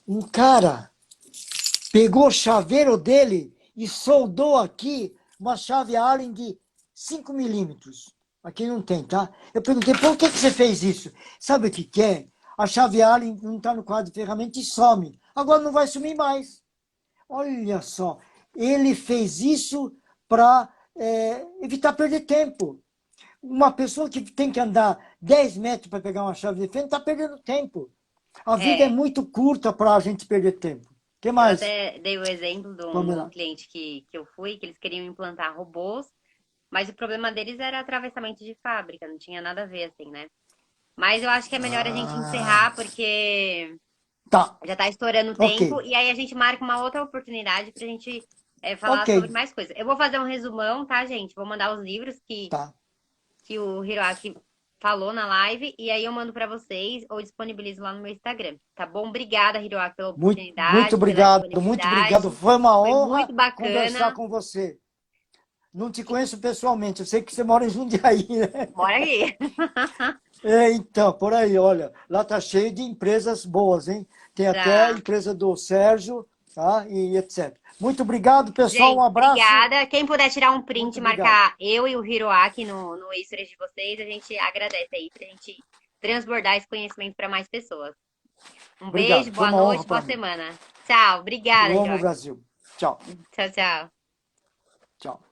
Um cara pegou o chaveiro dele e soldou aqui uma chave Allen de 5 milímetros. Aqui não tem, tá? Eu perguntei, por que você fez isso? Sabe o que é? A chave Allen não está no quadro de ferramenta e some. Agora não vai sumir mais. Olha só, ele fez isso para evitar perder tempo. Uma pessoa que tem que andar 10 metros para pegar uma chave de fenda está perdendo tempo. A vida é muito curta para a gente perder tempo. O que Eu mais? até dei o exemplo de um cliente que eu fui, que eles queriam implantar robôs, mas o problema deles era atravessamento de fábrica, não tinha nada a ver, assim, né? Mas eu acho que é melhor a gente encerrar, porque Tá, já tá estourando o ok. tempo, e aí a gente marca uma outra oportunidade pra gente falar Ok, sobre mais coisas. Eu vou fazer um resumão, tá, gente? Vou mandar os livros tá. que o Hiroaki falou na live, e aí eu mando pra vocês ou disponibilizo lá no meu Instagram, tá bom? Obrigada, Hiroaki, pela Muito oportunidade, pela obrigado, muito obrigado. disponibilidade. Foi uma Foi honra muito conversar bacana. com você. Não te conheço pessoalmente, eu sei que você mora em Jundiaí, né? Bora aí. Então, por aí, olha, lá tá cheio de empresas boas, hein? Tem até a Tá. empresa do Sérgio, tá? E etc. Muito obrigado, pessoal, um Gente, abraço. obrigada. Quem puder tirar um print Muito e obrigado. marcar eu e o Hiroaki no Extras de vocês, a gente agradece aí pra gente transbordar esse conhecimento para mais pessoas. Um beijo, Obrigado, foi boa uma honra noite, para boa mim. semana. Tchau. Obrigada, Eu amo o Hiroaki. Brasil. Tchau, Tchau, tchau. tchau.